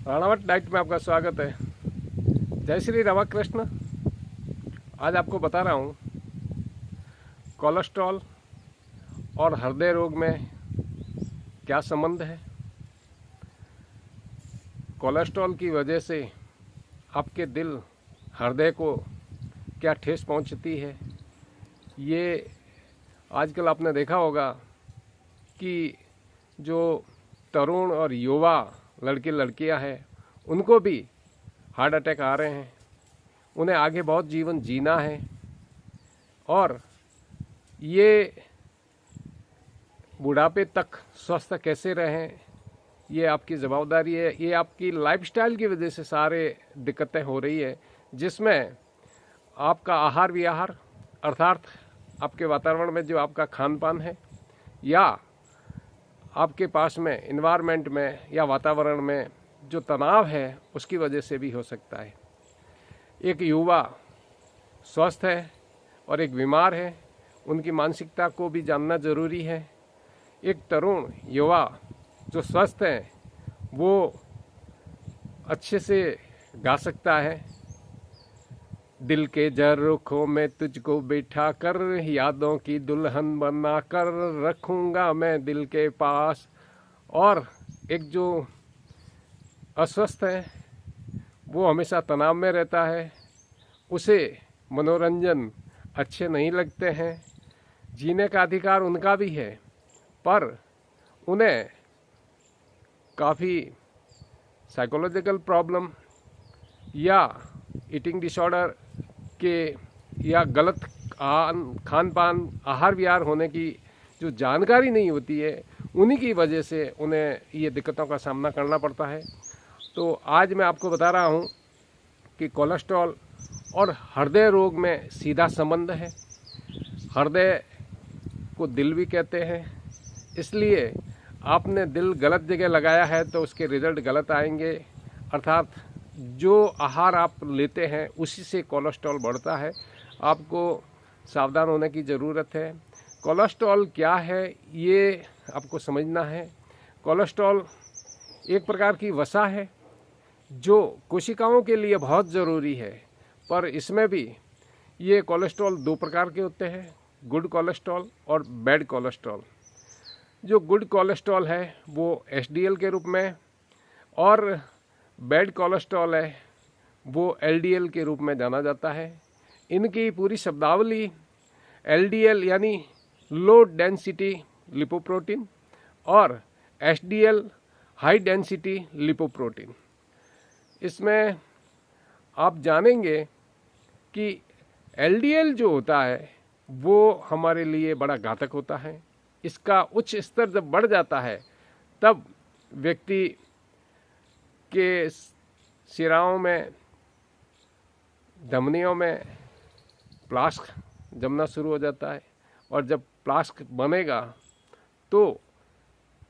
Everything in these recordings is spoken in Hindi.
राणावत डाइट में आपका स्वागत है। जय श्री रामाकृष्ण। आज आपको बता रहा हूँ कोलेस्ट्रॉल और हृदय रोग में क्या संबंध है। कोलेस्ट्रॉल की वजह से आपके दिल हृदय को क्या ठेस पहुँचती है। ये आजकल आपने देखा होगा कि जो तरुण और युवा लड़के लड़कियां हैं उनको भी हार्ट अटैक आ रहे हैं। उन्हें आगे बहुत जीवन जीना है और ये बुढ़ापे तक स्वस्थ कैसे रहें, ये आपकी ज़िम्मेदारी है। ये आपकी लाइफस्टाइल की वजह से सारे दिक्कतें हो रही है, जिसमें आपका आहार विहार अर्थात आपके वातावरण में जो आपका खान पान है या आपके पास में इन्वायरमेंट में या वातावरण में जो तनाव है उसकी वजह से भी हो सकता है। एक युवा स्वस्थ है और एक बीमार है, उनकी मानसिकता को भी जानना जरूरी है। एक तरुण युवा जो स्वस्थ है वो अच्छे से गा सकता है, दिल के झरोखों में तुझको बैठा कर, यादों की दुल्हन बना कर रखूंगा मैं दिल के पास। और एक जो अस्वस्थ है वो हमेशा तनाव में रहता है, उसे मनोरंजन अच्छे नहीं लगते हैं। जीने का अधिकार उनका भी है, पर उन्हें काफ़ी साइकोलॉजिकल प्रॉब्लम या ईटिंग डिसऑर्डर के या गलत खान पान आहार विहार होने की जो जानकारी नहीं होती है, उन्हीं की वजह से उन्हें ये दिक्कतों का सामना करना पड़ता है। तो आज मैं आपको बता रहा हूँ कि कोलेस्ट्रॉल और हृदय रोग में सीधा संबंध है। हृदय को दिल भी कहते हैं, इसलिए आपने दिल गलत जगह लगाया है तो उसके रिजल्ट गलत आएंगे। अर्थात जो आहार आप लेते हैं उसी से कोलेस्ट्रॉल बढ़ता है। आपको सावधान होने की ज़रूरत है। कोलेस्ट्रॉल क्या है ये आपको समझना है। कोलेस्ट्रॉल एक प्रकार की वसा है जो कोशिकाओं के लिए बहुत ज़रूरी है, पर इसमें भी ये कोलेस्ट्रॉल दो प्रकार के होते हैं, गुड कोलेस्ट्रॉल और बैड कोलेस्ट्रॉल। जो गुड कोलेस्ट्रॉल है वो एचडीएल के रूप में और बैड कोलेस्ट्रॉल है वो एलडीएल के रूप में जाना जाता है। इनकी पूरी शब्दावली एलडीएल यानी लो डेंसिटी लिपोप्रोटीन और एचडीएल हाई डेंसिटी लिपोप्रोटीन। इसमें आप जानेंगे कि एलडीएल जो होता है वो हमारे लिए बड़ा घातक होता है। इसका उच्च स्तर जब बढ़ जाता है तब व्यक्ति के शिराओं में, धमनियों में प्लास्क जमना शुरू हो जाता है और जब प्लास्क बनेगा तो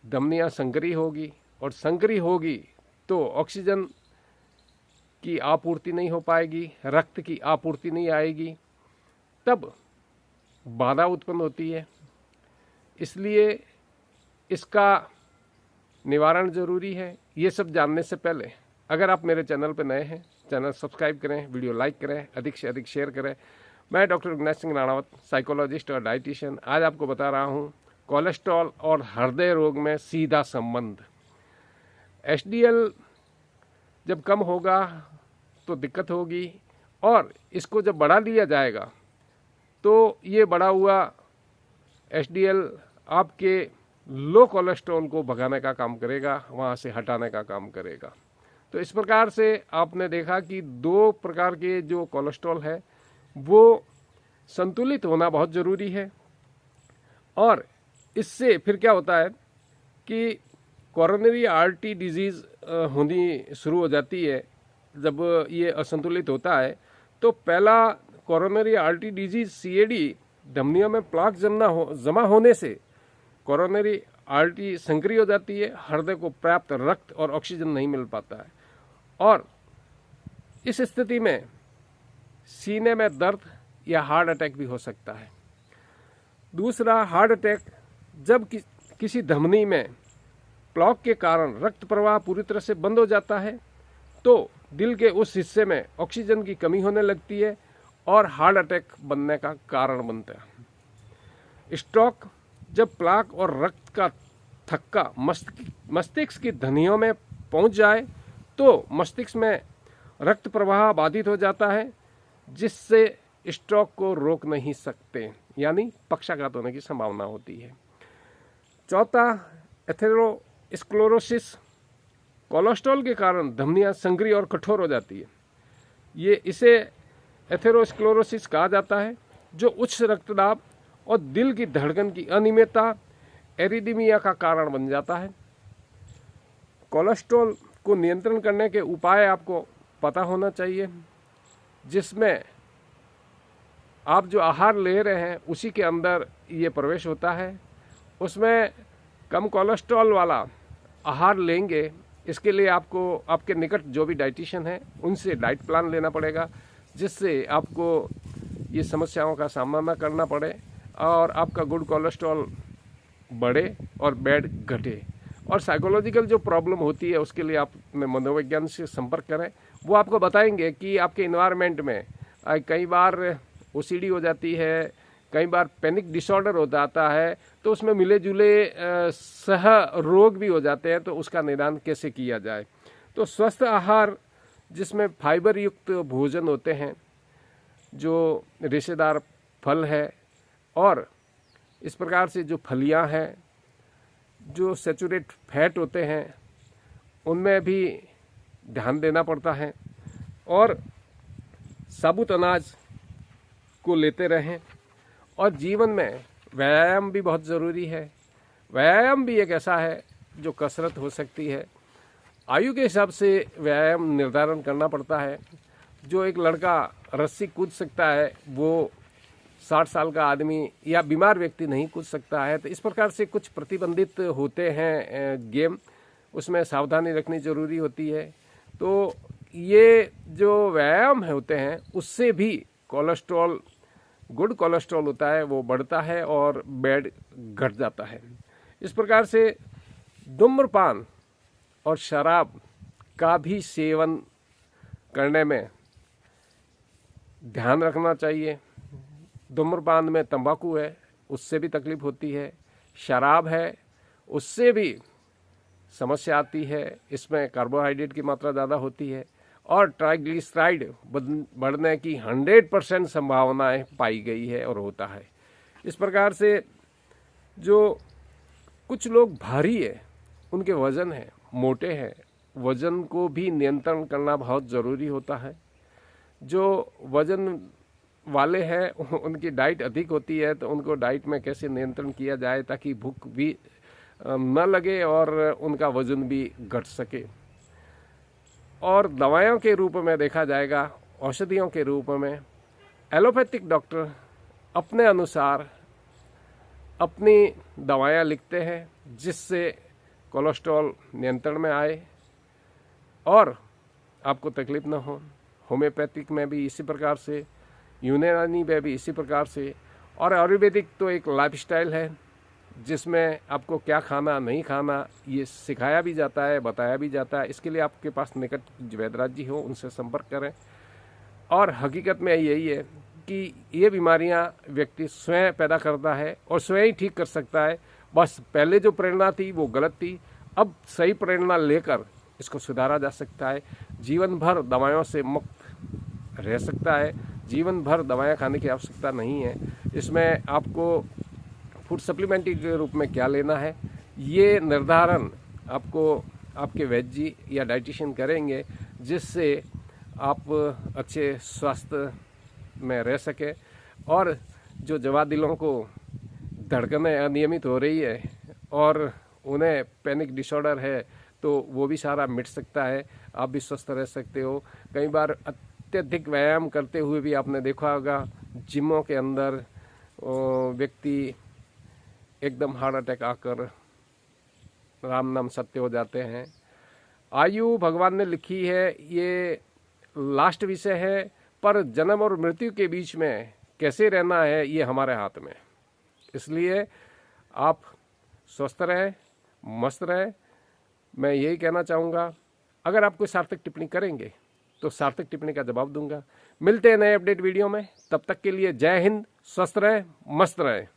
धमनियाँ संकरी होगी और संकरी होगी तो ऑक्सीजन की आपूर्ति नहीं हो पाएगी, रक्त की आपूर्ति नहीं आएगी, तब बाधा उत्पन्न होती है। इसलिए इसका निवारण ज़रूरी है। ये सब जानने से पहले अगर आप मेरे चैनल पर नए हैं, चैनल सब्सक्राइब करें, वीडियो लाइक करें, अधिक से अधिक शेयर करें। मैं डॉक्टर विघ्नेश सिंह राणावत, साइकोलॉजिस्ट और डाइटिशियन, आज आपको बता रहा हूँ कोलेस्ट्रॉल और हृदय रोग में सीधा संबंध। एचडीएल जब कम होगा तो दिक्कत होगी और इसको जब बढ़ा लिया जाएगा तो ये बढ़ा हुआ एचडीएल आपके लो कोलेस्ट्रॉल को भगाने का काम करेगा, वहाँ से हटाने का काम करेगा। तो इस प्रकार से आपने देखा कि दो प्रकार के जो कोलेस्ट्रॉल है वो संतुलित होना बहुत ज़रूरी है। और इससे फिर क्या होता है कि कोरोनरी आर्टरी डिजीज़ होनी शुरू हो जाती है। जब ये असंतुलित होता है तो पहला कोरोनरी आर्टरी डिजीज़ सीएडी, धमनियों में प्लाक जमा होने से कोरोनरी आर्टरी संकरी हो जाती है, हृदय को पर्याप्त रक्त और ऑक्सीजन नहीं मिल पाता है और इस स्थिति में सीने में दर्द या हार्ट अटैक भी हो सकता है। दूसरा, हार्ट अटैक जब किसी धमनी में ब्लॉक के कारण रक्त प्रवाह पूरी तरह से बंद हो जाता है तो दिल के उस हिस्से में ऑक्सीजन की कमी होने लगती है और हार्ट अटैक बनने का कारण बनता है। स्ट्रोक जब प्लाक और रक्त का थक्का मस्तिष्क की धमनियों में पहुंच जाए तो मस्तिष्क में रक्त प्रवाह बाधित हो जाता है, जिससे स्ट्रोक को रोक नहीं सकते, यानी पक्षाघात होने की संभावना होती है। चौथा, एथेरोस्क्लेरोसिस। कोलेस्ट्रॉल के कारण धमनियां संकरी और कठोर हो जाती है। इसे एथेरोस्क्लेरोसिस कहा जाता है, जो उच्च रक्तदाब और दिल की धड़कन की अनियमितता, एरिदमिया का कारण बन जाता है। कोलेस्ट्रॉल को नियंत्रण करने के उपाय आपको पता होना चाहिए, जिसमें आप जो आहार ले रहे हैं उसी के अंदर ये प्रवेश होता है। उसमें कम कोलेस्ट्रॉल वाला आहार लेंगे, इसके लिए आपको आपके निकट जो भी डाइटिशियन है उनसे डाइट प्लान लेना पड़ेगा, जिससे आपको ये समस्याओं का सामना न करना पड़े और आपका गुड कोलेस्ट्रॉल बढ़े और बैड घटे। और साइकोलॉजिकल जो प्रॉब्लम होती है उसके लिए आप मनोविज्ञान से संपर्क करें, वो आपको बताएंगे कि आपके इन्वायरमेंट में कई बार ओसीडी हो जाती है, कई बार पैनिक डिसऑर्डर हो जाता है, तो उसमें मिले जुले सह रोग भी हो जाते हैं, तो उसका निदान कैसे किया जाए। तो स्वस्थ आहार जिसमें फाइबर युक्त भोजन होते हैं, जो रेशेदार फल है और इस प्रकार से जो फलियां हैं, जो सैचुरेट फैट होते हैं, उनमें भी ध्यान देना पड़ता है और साबुत अनाज को लेते रहें। और जीवन में व्यायाम भी बहुत ज़रूरी है। व्यायाम भी एक ऐसा है जो कसरत हो सकती है। आयु के हिसाब से व्यायाम निर्धारण करना पड़ता है। जो एक लड़का रस्सी कूद सकता है वो 60 साल का आदमी या बीमार व्यक्ति नहीं कूद सकता है। तो इस प्रकार से कुछ प्रतिबंधित होते हैं गेम, उसमें सावधानी रखनी जरूरी होती है। तो ये जो व्यायाम होते हैं उससे भी कोलेस्ट्रॉल, गुड कोलेस्ट्रॉल होता है वो बढ़ता है और बैड घट जाता है। इस प्रकार से धूम्रपान और शराब का भी सेवन करने में ध्यान रखना चाहिए। धूम्रपान में तंबाकू है, उससे भी तकलीफ होती है। शराब है, उससे भी समस्या आती है। इसमें कार्बोहाइड्रेट की मात्रा ज़्यादा होती है और ट्राइग्लिसराइड बढ़ने की 100% संभावनाएं पाई गई है और होता है। इस प्रकार से जो कुछ लोग भारी है, उनके वजन है, मोटे हैं, वजन को भी नियंत्रण करना बहुत ज़रूरी होता है। जो वजन वाले हैं उनकी डाइट अधिक होती है, तो उनको डाइट में कैसे नियंत्रण किया जाए ताकि भूख भी न लगे और उनका वजन भी घट सके। और दवाइयों के रूप में देखा जाएगा, औषधियों के रूप में एलोपैथिक डॉक्टर अपने अनुसार अपनी दवाइयाँ लिखते हैं, जिससे कोलेस्ट्रॉल नियंत्रण में आए और आपको तकलीफ न हो। होम्योपैथिक में भी इसी प्रकार से, यूनानी में भी इसी प्रकार से, और आयुर्वेदिक तो एक लाइफस्टाइल है जिसमें आपको क्या खाना नहीं खाना ये सिखाया भी जाता है, बताया भी जाता है। इसके लिए आपके पास निकट वैद्यराज जी हो, उनसे संपर्क करें। और हकीकत में यही है कि ये बीमारियां व्यक्ति स्वयं पैदा करता है और स्वयं ही ठीक कर सकता है। बस पहले जो प्रेरणा थी वो गलत थी, अब सही प्रेरणा लेकर इसको सुधारा जा सकता है। जीवन भर दवाइयों से मुक्त रह सकता है, जीवन भर दवाएं खाने की आवश्यकता नहीं है। इसमें आपको फूड सप्लीमेंट्री के रूप में क्या लेना है, ये निर्धारण आपको आपके वैद्य जी या डाइटिशियन करेंगे, जिससे आप अच्छे स्वास्थ्य में रह सके। और जो जवा दिलों को धड़कनें अनियमित हो रही है और उन्हें पैनिक डिसऑर्डर है, तो वो भी सारा मिट सकता है, आप भी स्वस्थ रह सकते हो। कई बार अत्यधिक व्यायाम करते हुए भी आपने देखा होगा जिमों के अंदर व्यक्ति एकदम हार्ट अटैक आकर राम नाम सत्य हो जाते हैं। आयु भगवान ने लिखी है, ये लास्ट विषय है, पर जन्म और मृत्यु के बीच में कैसे रहना है ये हमारे हाथ में। इसलिए आप स्वस्थ रहें, मस्त रहें मैं यही कहना चाहूँगा, अगर आप कोई सार्थक टिप्पणी करेंगे तो सार्थक टिप्पणी का जवाब दूंगा। मिलते हैं नए अपडेट वीडियो में, तब तक के लिए जय हिंद, स्वस्थ रहें, मस्त रहें।